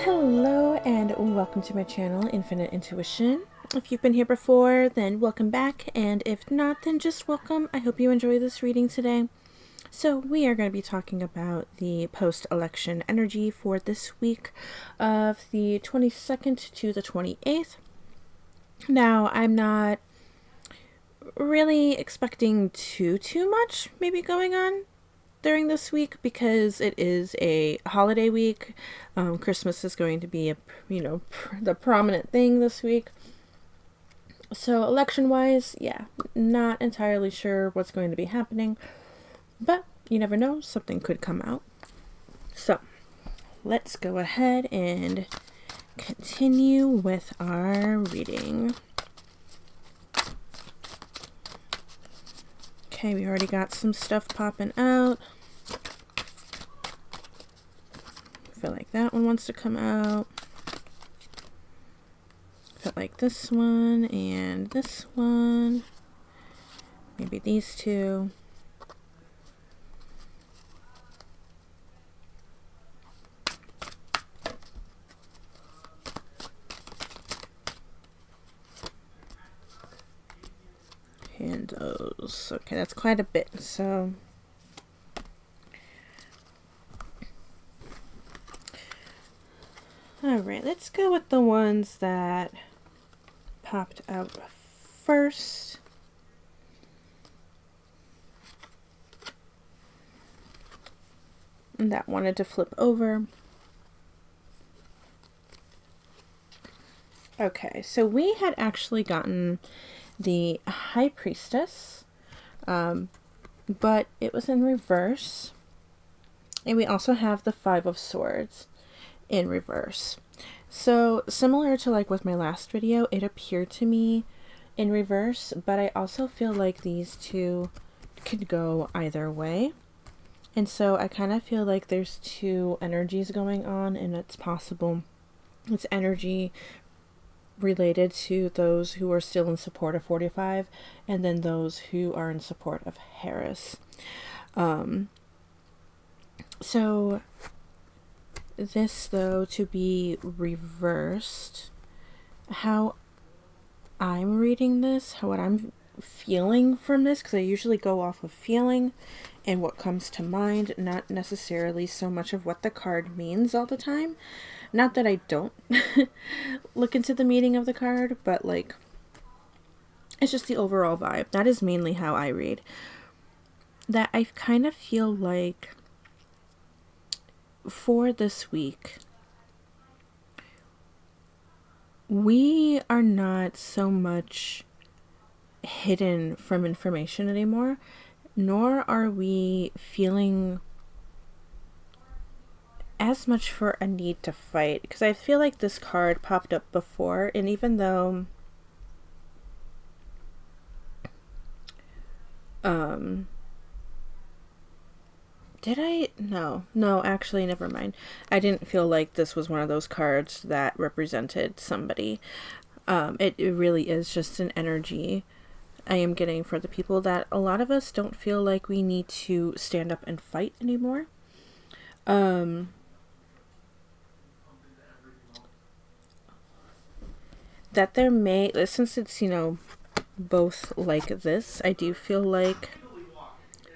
Hello and welcome to my channel, Infinite Intuition. If you've been here before, then welcome back, and if not, then just welcome. I hope you enjoy this reading today. So we are going to be talking about the post-election energy for this week of the 22nd to the 28th. Now, I'm not really expecting too much maybe going on during this week because it is a holiday week. Christmas is going to be the prominent thing this week. So election wise, yeah, not entirely sure what's going to be happening, but you never know, something could come out. So let's go ahead and continue with our reading. Okay, we already got some stuff popping out. I feel like that one wants to come out. I feel like this one and this one. Maybe these two. And those. Okay, that's quite a bit. So alright, let's go with the ones that popped out first. And that wanted to flip over. Okay, so we had actually gotten the High Priestess, but it was in reverse. And we also have the Five of Swords in reverse. So similar to like with my last video, it appeared to me in reverse, but I also feel like these two could go either way. And so I kind of feel like there's two energies going on, and it's possible it's energy related to those who are still in support of 45 and then those who are in support of Harris. So this, though, to be reversed, how I'm reading this, what I'm feeling from this, because I usually go off of feeling and what comes to mind, not necessarily so much of what the card means all the time. Not that I don't look into the meaning of the card, but like, it's just the overall vibe. That is mainly how I read. That I kind of feel like for this week, we are not so much hidden from information anymore, nor are we feeling as much for a need to fight, because I feel like this card popped up before, and even though no, actually, never mind. I didn't feel like this was one of those cards that represented somebody. It really is just an energy I am getting for the people that a lot of us don't feel like we need to stand up and fight anymore. That there may, since it's, both like this, I do feel like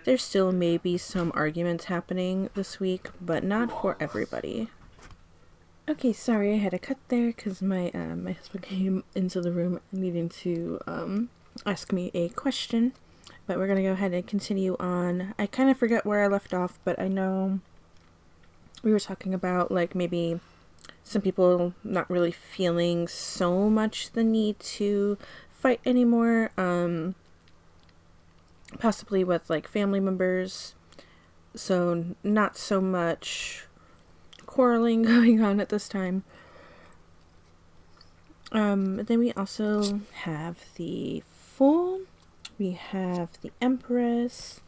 there still may be some arguments happening this week, but not for everybody. Okay, sorry, I had a cut there because my husband came into the room needing to ask me a question. But we're going to go ahead and continue on. I kind of forget where I left off, but I know we were talking about like maybe some people not really feeling so much the need to fight anymore. Possibly with like family members. So not so much quarreling going on at this time. Then we also have the Fool. We have the Empress.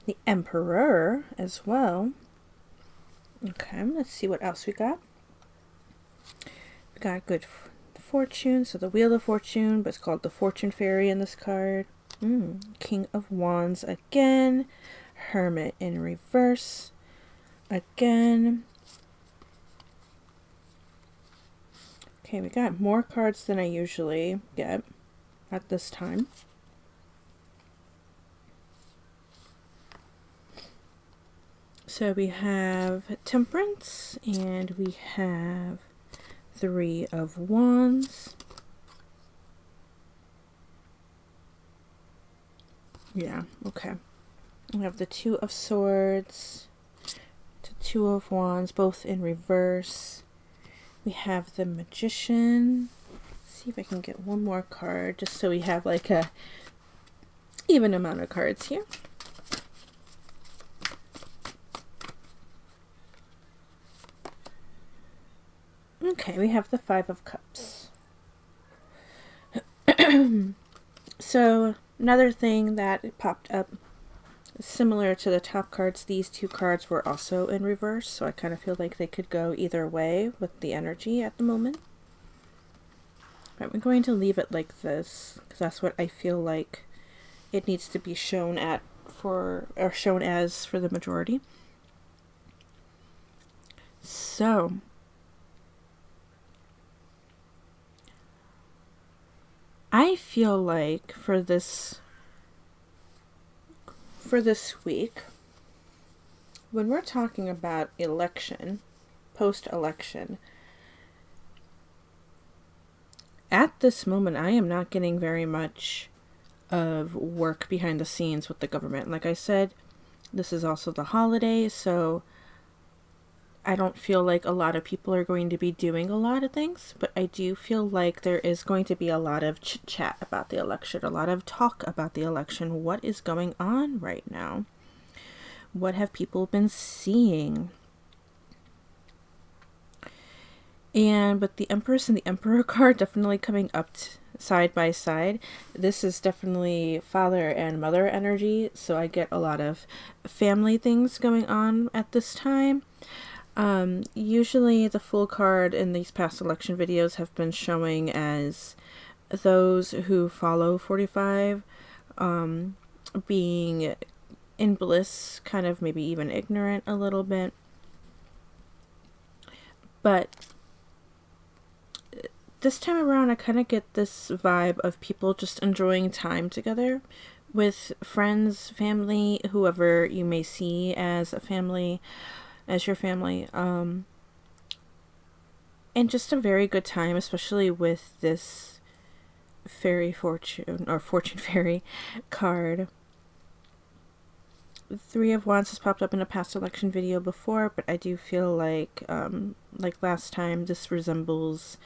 The Emperor as well. Okay, let's see what else we got. We got good fortune, so the Wheel of Fortune, but it's called the Fortune Fairy in this card. King of Wands again. Hermit in reverse again. Okay, we got more cards than I usually get at this time. So we have Temperance, and we have Three of Wands. Yeah, okay. We have the Two of Swords, the Two of Wands, both in reverse. We have the Magician. Let's see if I can get one more card, just so we have like a even amount of cards here. Okay, we have the Five of Cups. So, another thing that popped up, similar to the top cards, these two cards were also in reverse, so I kind of feel like they could go either way with the energy at the moment. I'm going to leave it like this, because that's what I feel like it needs to be shown at for, or shown as for the majority. So, I feel like for this week, when we're talking about election, post-election, at this moment, I am not getting very much of work behind the scenes with the government. Like I said, this is also the holiday, so I don't feel like a lot of people are going to be doing a lot of things, but I do feel like there is going to be a lot of chit-chat about the election, a lot of talk about the election. What is going on right now? What have people been seeing? And with the Empress and the Emperor card definitely coming up side by side, this is definitely father and mother energy, so I get a lot of family things going on at this time. Usually the full card in these past election videos have been showing as those who follow 45 being in bliss, kind of maybe even ignorant a little bit. But this time around, I kind of get this vibe of people just enjoying time together with friends, family, whoever you may see as a family, as your family, and just a very good time, especially with this fairy fortune, or fortune fairy card. Three of Wands has popped up in a past election video before, but I do feel like last time, this resembles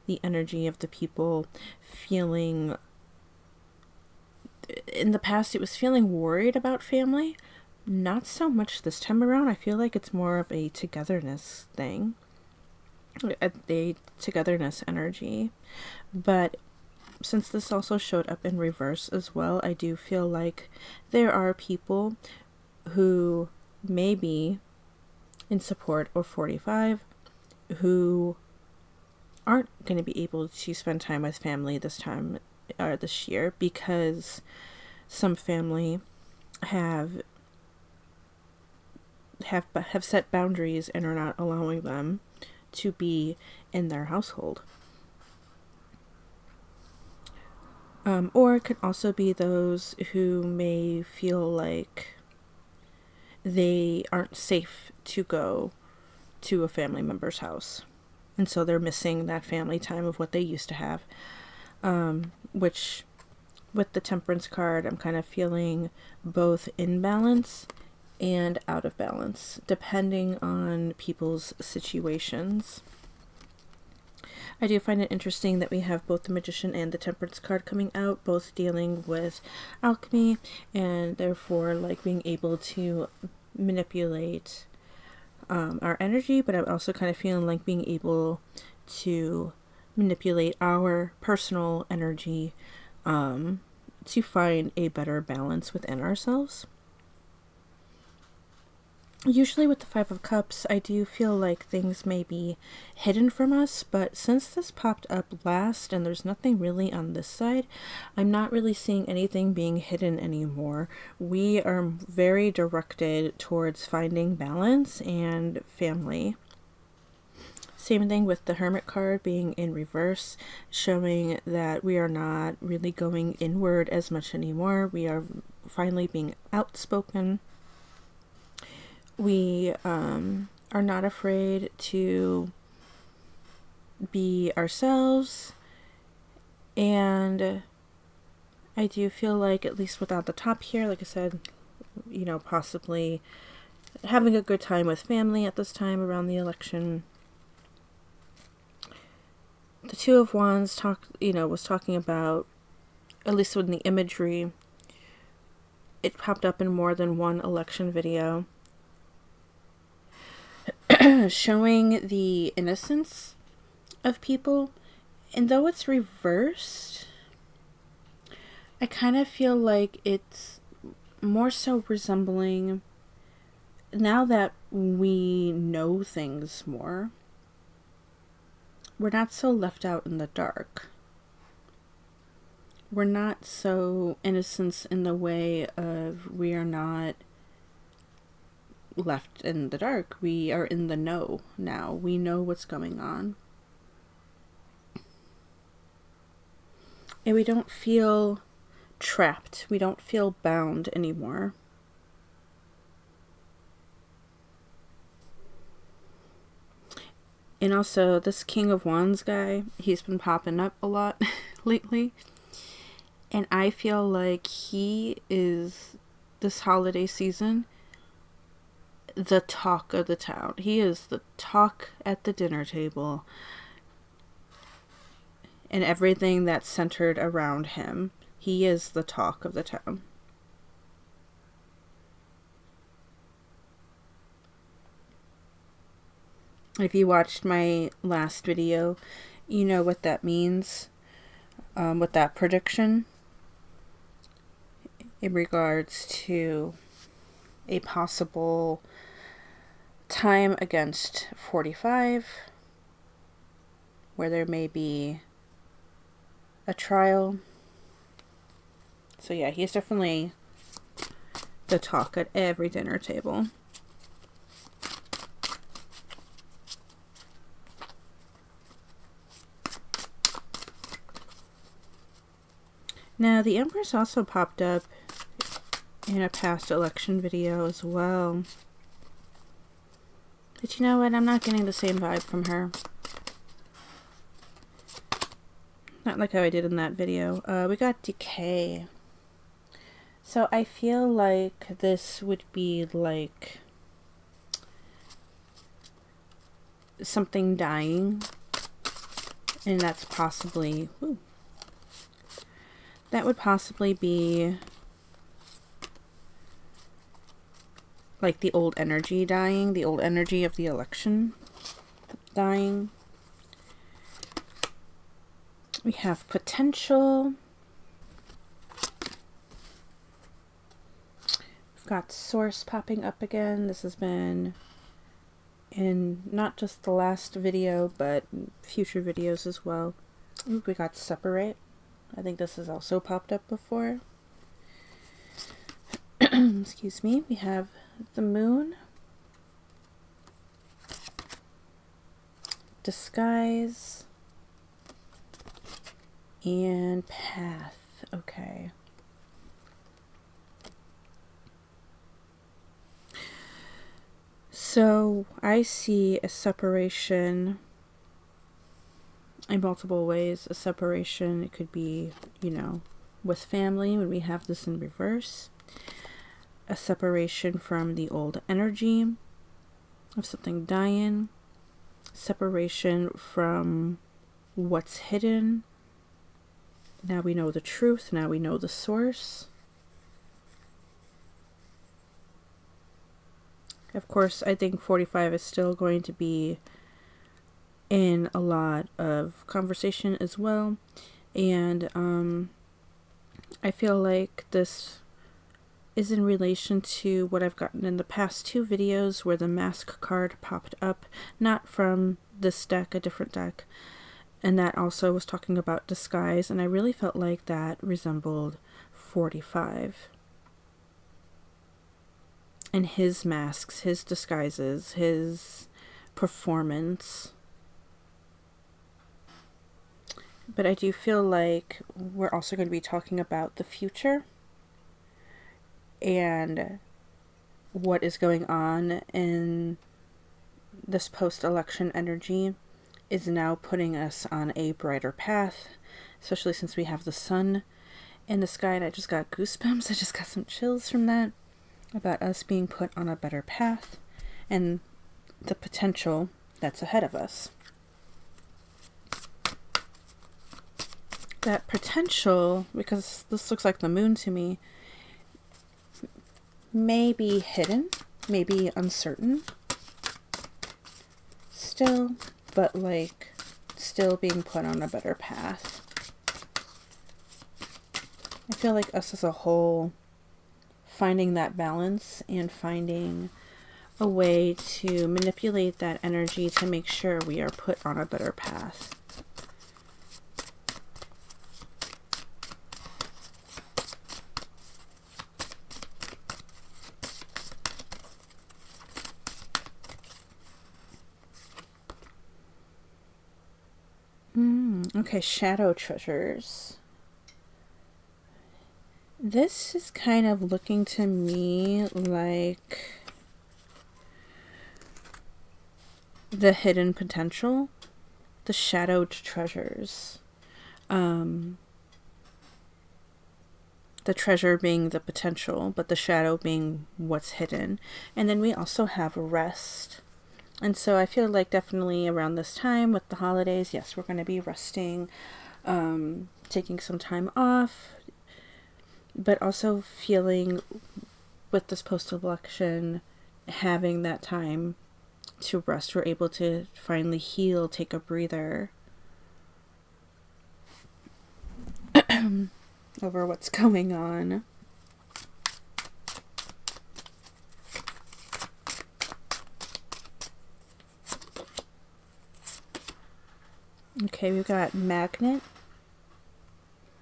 the energy of the people feeling, in the past it was feeling worried about family. Not so much this time around. I feel like it's more of a togetherness thing, a togetherness energy. But since this also showed up in reverse as well, I do feel like there are people who may be in support of 45 who aren't going to be able to spend time with family this time, or this year, because some family have set boundaries and are not allowing them to be in their household. Or it could also be those who may feel like they aren't safe to go to a family member's house, and so they're missing that family time of what they used to have, which with the Temperance card, I'm kind of feeling both in balance and out of balance, depending on people's situations. I do find it interesting that we have both the Magician and the Temperance card coming out, both dealing with alchemy, and therefore like being able to manipulate our energy, but I'm also kind of feeling like being able to manipulate our personal energy to find a better balance within ourselves. Usually with the Five of Cups, I do feel like things may be hidden from us, but since this popped up last and there's nothing really on this side, I'm not really seeing anything being hidden anymore. We are very directed towards finding balance and family. Same thing with the Hermit card being in reverse, showing that we are not really going inward as much anymore. We are finally being outspoken. We are not afraid to be ourselves. And I do feel like, at least without the top here, like I said, you know, possibly having a good time with family at this time around the election. The Two of Wands was talking about, at least in the imagery, it popped up in more than one election video, showing the innocence of people. And though it's reversed, I kind of feel like it's more so resembling, now that we know things more, we're not so left out in the dark. We're not so innocent in the way of we are not left in the dark. We are in the know now. We know what's going on. And we don't feel trapped. We don't feel bound anymore. And also, this King of Wands guy, he's been popping up a lot lately. And I feel like he is, this holiday season, the talk of the town. He is the talk at the dinner table. And everything that's centered around him. He is the talk of the town. If you watched my last video, you know what that means with that prediction in regards to a possible time against 45, where there may be a trial. So yeah, he's definitely the talk at every dinner table. Now, the Empress also popped up in a past election video as well. But you know what? I'm not getting the same vibe from her. Not like how I did in that video. We got Decay. So I feel like this would be like something dying. And that's possibly... Ooh, that would possibly be like the old energy dying, the old energy of the election dying. We have potential. We've got source popping up again. This has been in not just the last video, but future videos as well. Ooh, we got separate. I think this has also popped up before. Excuse me. We have the moon. Disguise. And path. Okay. So I see a separation in multiple ways. A separation, it could be, you know, with family when we have this in reverse. A separation from the old energy of something dying. Separation from what's hidden. Now we know the truth. Now we know the source. Of course, I think 45 is still going to be in a lot of conversation as well. And I feel like this is in relation to what I've gotten in the past two videos where the mask card popped up, not from this deck, a different deck. And that also was talking about disguise, and I really felt like that resembled 45. And his masks, his disguises, his performance. But I do feel like we're also going to be talking about the future and what is going on in this post-election energy is now putting us on a brighter path, especially since we have the sun in the sky, and I just got goosebumps. I just got some chills from that, about us being put on a better path and the potential that's ahead of us. That potential, because this looks like the moon to me, may be hidden, may be uncertain still, but like still being put on a better path. I feel like us as a whole finding that balance and finding a way to manipulate that energy to make sure we are put on a better path. Okay, shadow treasures. This is kind of looking to me like the hidden potential, the shadowed treasures. The treasure being the potential, but the shadow being what's hidden. And then we also have rest. And so I feel like definitely around this time with the holidays, yes, we're going to be resting, taking some time off, but also feeling with this post-election, having that time to rest. We're able to finally heal, take a breather over what's going on. Okay, we've got magnet.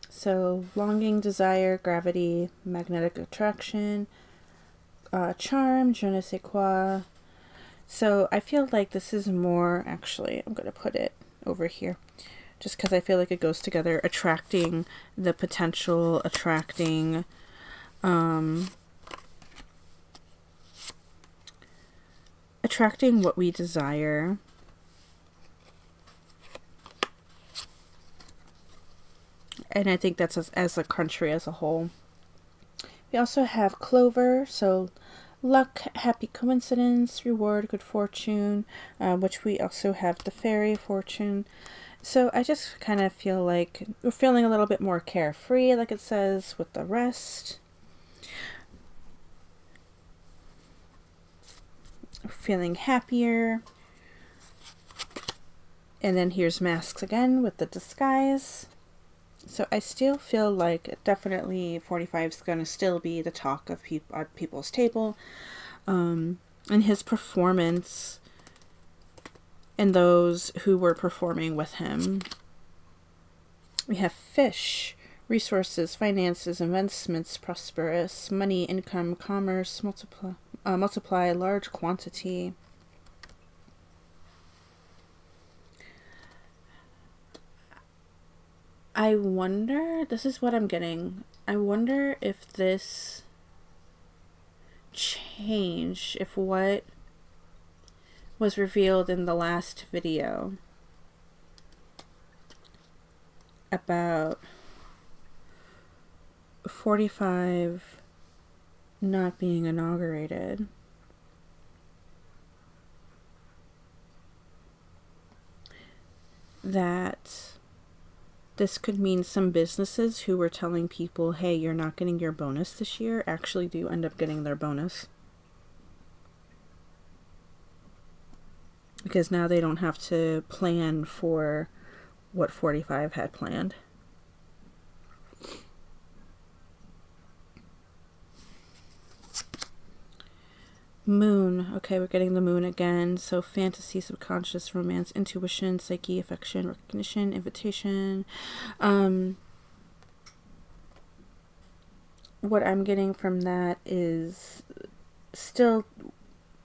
So longing, desire, gravity, magnetic attraction, charm, je ne sais quoi. So I feel like this is more, actually, I'm going to put it over here, just because I feel like it goes together, attracting the potential, attracting attracting what we desire. And I think that's as a country as a whole. We also have clover, so luck, happy coincidence, reward, good fortune, which we also have the fairy fortune. So I just kind of feel like we're feeling a little bit more carefree, like it says, with the rest. Feeling happier. And then here's masks again with the disguise. So I still feel like definitely 45 is going to still be the talk of at people's table. And his performance and those who were performing with him. We have fish, resources, finances, investments, prosperous, money, income, commerce, multiply, large quantity. I wonder, this is what I'm getting. I wonder if this change, if what was revealed in the last video about 45 not being inaugurated, that this could mean some businesses who were telling people, hey, you're not getting your bonus this year, actually do end up getting their bonus. Because now they don't have to plan for what 45 had planned. Moon. Okay, we're getting the moon again. So fantasy, subconscious, romance, intuition, psyche, affection, recognition, invitation. What I'm getting from that is still,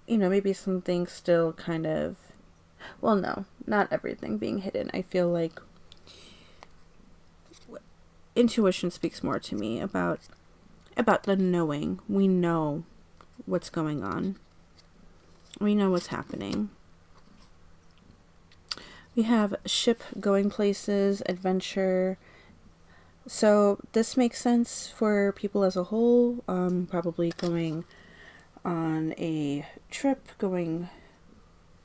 maybe some things still kind of, well, no, not everything being hidden. I feel like intuition speaks more to me about the knowing. We know what's going on. We know what's happening. We have ship going places, adventure. So this makes sense for people as a whole. Probably going on a trip,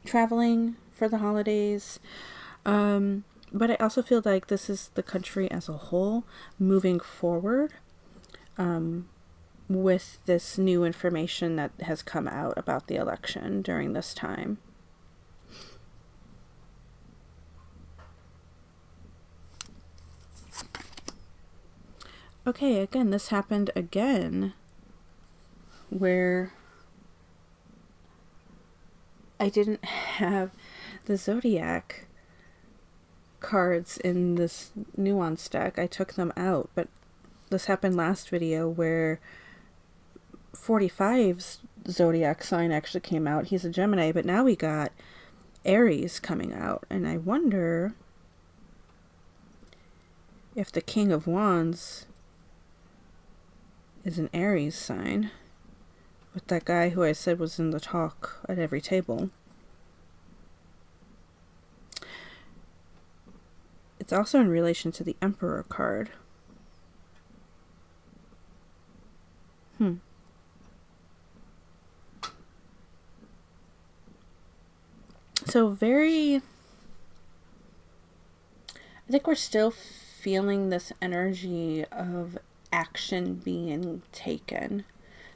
traveling for the holidays. But I also feel like this is the country as a whole moving forward with this new information that has come out about the election during this time. Okay, again, this happened again where I didn't have the zodiac cards in this nuance deck. I took them out, but this happened last video where 45's zodiac sign actually came out. He's a Gemini, but now we got Aries coming out, and I wonder if the King of Wands is an Aries sign with that guy who I said was in the talk at every table. It's also in relation to the Emperor card. So I think we're still feeling this energy of action being taken,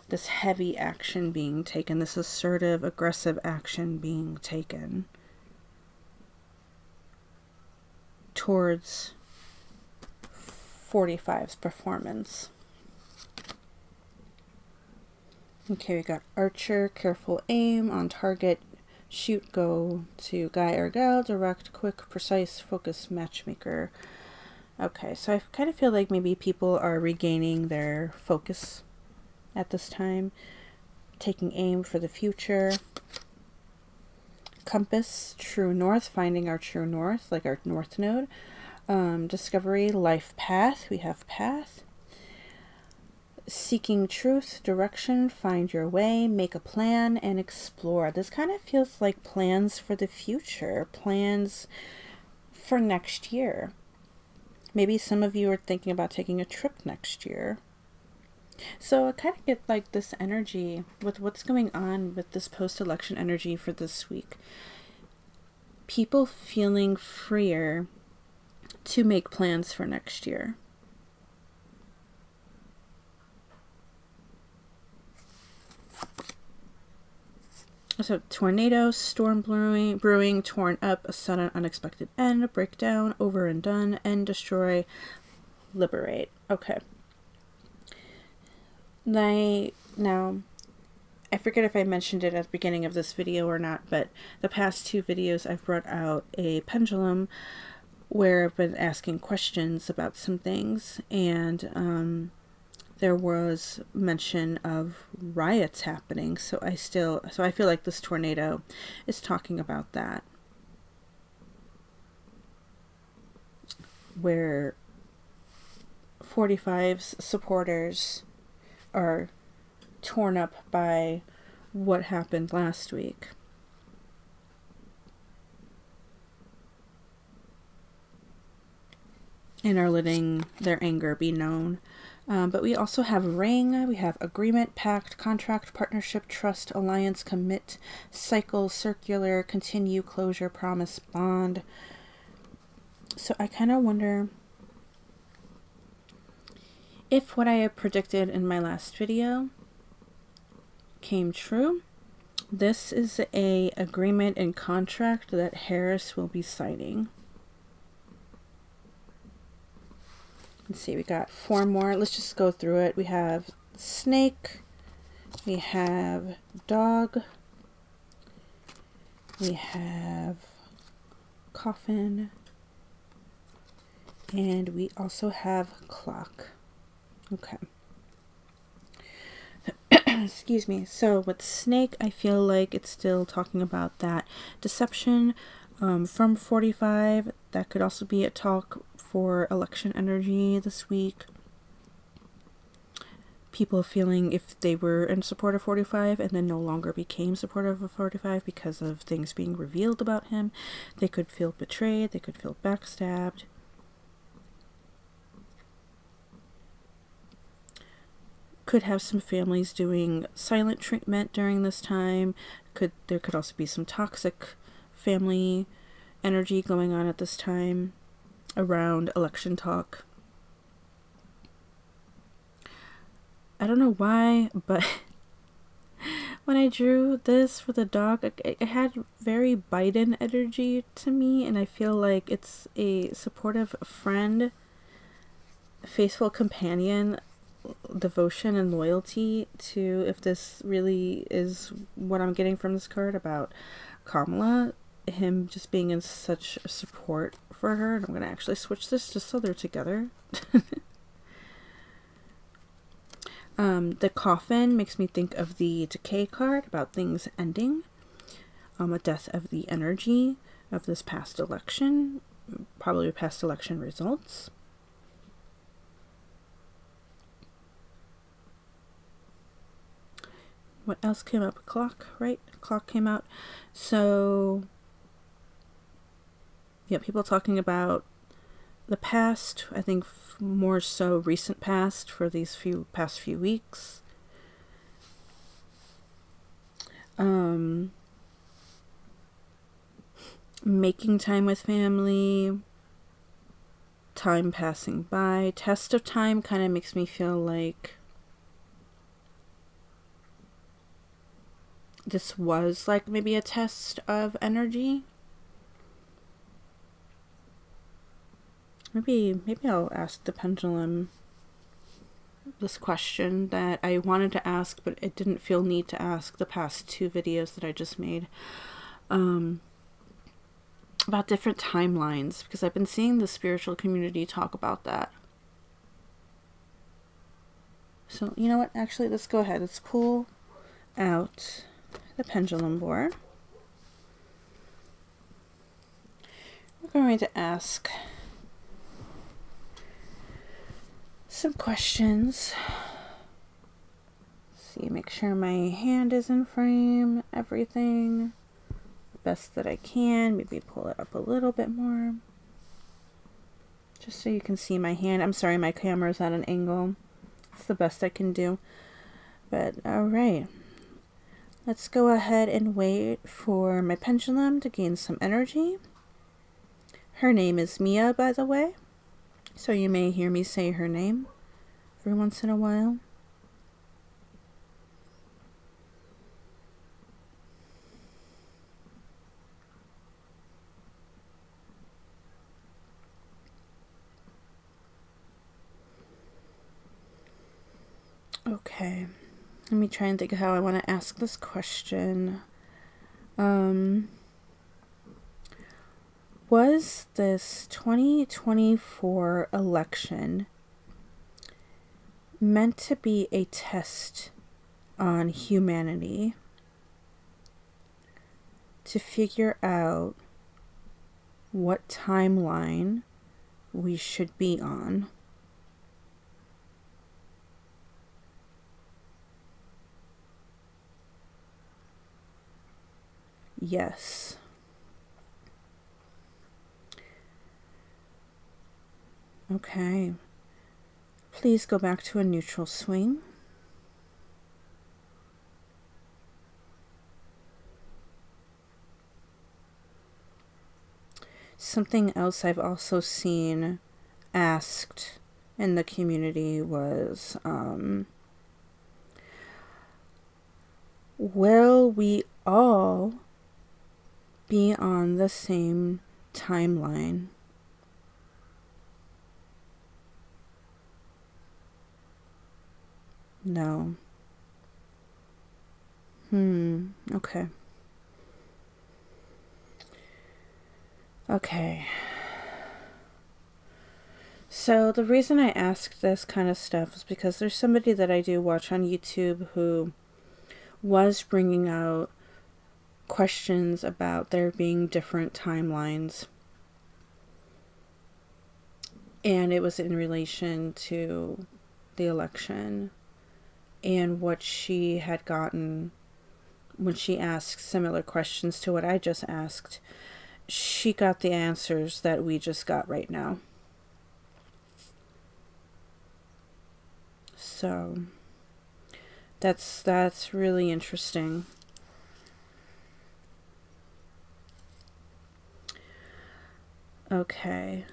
this heavy action being taken, this assertive, aggressive action being taken towards 45's performance. Okay, we got Archer, careful aim, on target, shoot, go to guy or gal, direct, quick, precise, focus, matchmaker. Okay, so I kind of feel like maybe people are regaining their focus at this time, taking aim for the future. Compass, true north, finding our true north, like our north node. Discovery, life path, we have path. Seeking truth, direction, find your way, make a plan, and explore. This kind of feels like plans for the future, plans for next year. Maybe some of you are thinking about taking a trip next year. So I kind of get like this energy with what's going on with this post-election energy for this week. People feeling freer to make plans for next year. So tornado, storm brewing, torn up, a sudden unexpected end, breakdown, over and done, end, destroy, liberate. Okay. Now, I forget if I mentioned it at the beginning of this video or not, but the past two videos I've brought out a pendulum where I've been asking questions about some things, and there was mention of riots happening, so I feel like this tornado is talking about that, where 45's supporters are torn up by what happened last week. And are letting their anger be known. But we also have ring, we have agreement, pact, contract, partnership, trust, alliance, commit, cycle, circular, continue, closure, promise, bond. So I kind of wonder if what I had predicted in my last video came true. This is a agreement and contract that Harris will be signing. Let's see, we got 4 more. Let's just go through it. We have snake, we have dog, we have coffin, and we also have clock. Okay. Excuse me. So with snake, I feel like it's still talking about that deception from 45. That could also be a talk for election energy this week. People feeling if they were in support of 45 and then no longer became supportive of 45 because of things being revealed about him, they could feel betrayed, they could feel backstabbed. Could have some families doing silent treatment during this time. There could also be some toxic family energy going on at this time around election talk. I don't know why, but when I drew this for the dog, it had very Biden energy to me, and I feel like it's a supportive friend, faithful companion, devotion and loyalty to, if this really is what I'm getting from this card about Kamala, him just being in such support for her. And I'm going to actually switch this just so they're together. The coffin makes me think of the decay card about things ending, a death of the energy of this past election, probably past election results. What else came up? Clock, right? Clock came out. So, yeah, people talking about the past, I think more so recent past for these past few weeks. Making time with family, time passing by. Test of time kind of makes me feel like this was like maybe a test of energy. Maybe I'll ask the pendulum this question that I wanted to ask, but it didn't feel need to ask the past 2 videos that I just made. About different timelines, because I've been seeing the spiritual community talk about that. So, you know what? Actually, let's go ahead. Let's pull out the pendulum board. We're going to ask some questions. See, make sure my hand is in frame, everything the best that I can. Maybe pull it up a little bit more, just so you can see my hand. I'm sorry, my camera's at an angle. It's the best I can do. But all right, let's go ahead and wait for my pendulum to gain some energy. Her name is Mia, by the way, so you may hear me say her name every once in a while. Okay, let me try and think of how I want to ask this question. Was this 2024 election meant to be a test on humanity to figure out what timeline we should be on? Yes. Okay. Please go back to a neutral swing. Something else I've also seen asked in the community was, will we all be on the same timeline? No. Okay. Okay. So the reason I ask this kind of stuff is because there's somebody that I do watch on YouTube who was bringing out questions about there being different timelines. And it was in relation to the election and what she had gotten when she asked similar questions to what I just asked. She got the answers that we just got right now. So that's really interesting. Okay.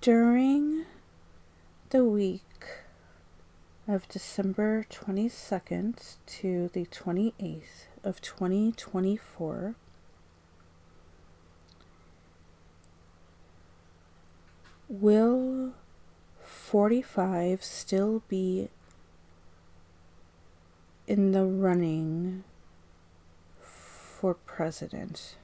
During the week of December 22nd to the 28th of 2024, will 45 still be in the running for president?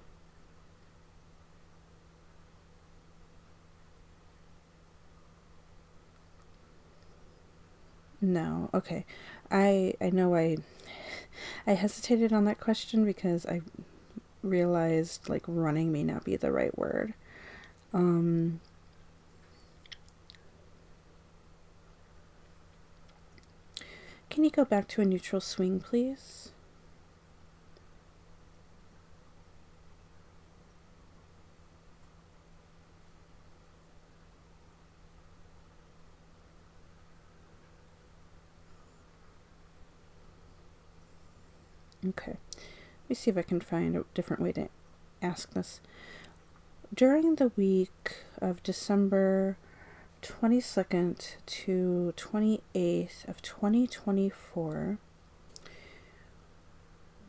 No. Okay. I know I hesitated on that question because I realized like running may not be the right word. Can you go back to a neutral swing, please? Okay. Let me see if I can find a different way to ask this. During the week of December 22nd to 28th of 2024,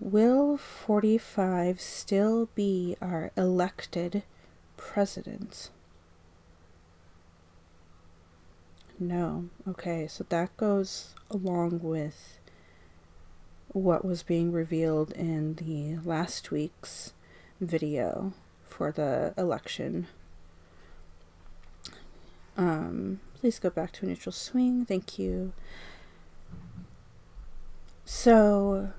will 45 still be our elected president? No. Okay, so that goes along with what was being revealed in the last week's video for the election. Please go back to a neutral swing. Thank you. So,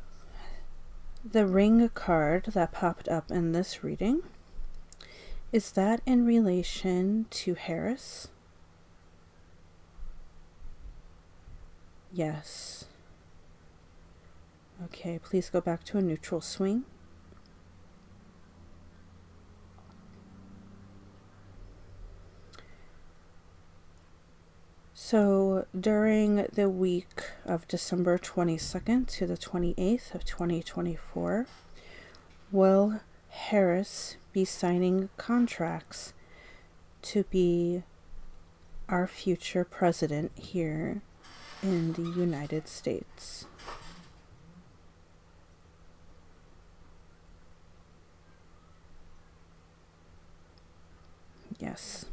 the ring card that popped up in this reading, is that in relation to Harris? Yes. Okay, please go back to a neutral swing. So during the week of December 22nd to the 28th of 2024, will Harris be signing contracts to be our future president here in the United States? Yes.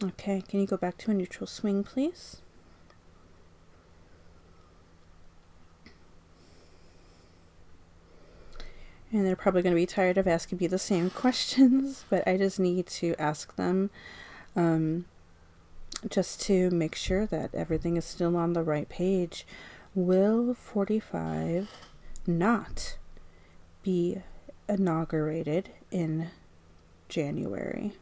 Okay, can you go back to a neutral swing, please? And they're probably going to be tired of asking me the same questions, but I just need to ask them just to make sure that everything is still on the right page. Will 45 not be inaugurated in January?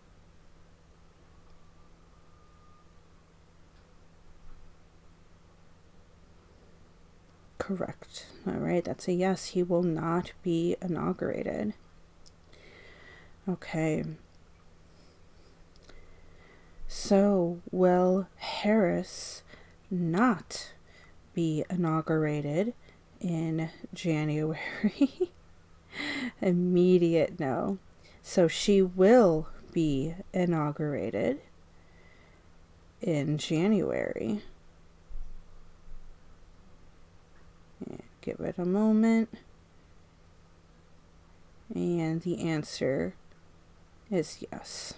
Correct. All right, that's a yes. He will not be inaugurated. Okay. So, will Harris not be inaugurated in January? Immediate no. So she will be inaugurated in January. Give it a moment. And the answer is yes.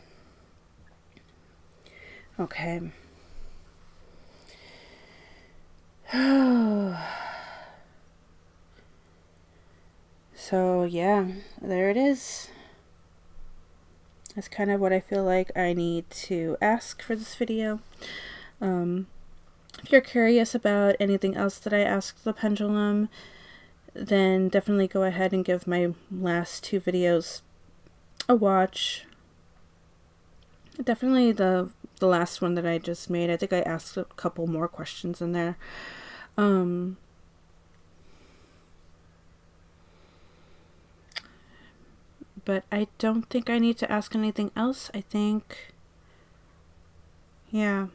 Okay. So yeah, there it is. That's kind of what I feel like I need to ask for this video. If you're curious about anything else that I asked the pendulum, then definitely go ahead and give my last 2 videos a watch. Definitely the last one that I just made. I think I asked a couple more questions in there. But I don't think I need to ask anything else. I think, yeah,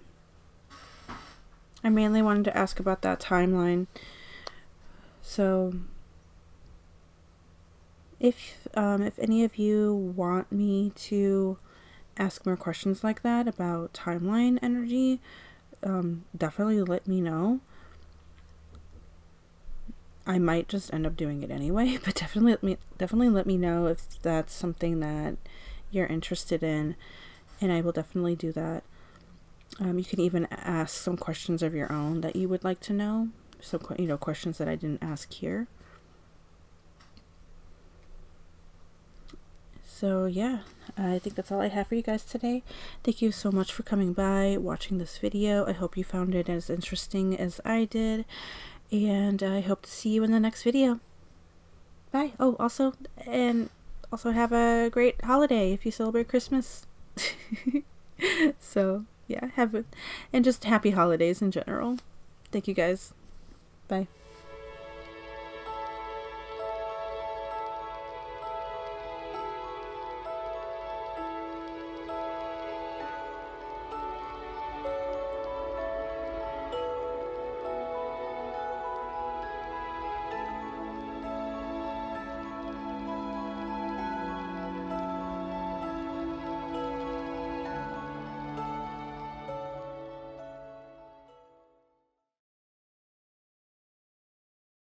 I mainly wanted to ask about that timeline. So if any of you want me to ask more questions like that about timeline energy, definitely let me know. I might just end up doing it anyway, but definitely let me know if that's something that you're interested in, and I will definitely do that. You can even ask some questions of your own that you would like to know. So, questions that I didn't ask here. So yeah, I think that's all I have for you guys today. Thank you so much for coming by, watching this video. I hope you found it as interesting as I did. And I hope to see you in the next video. Bye. Oh, also have a great holiday if you celebrate Christmas. So, yeah, and just happy holidays in general. Thank you guys. Bye.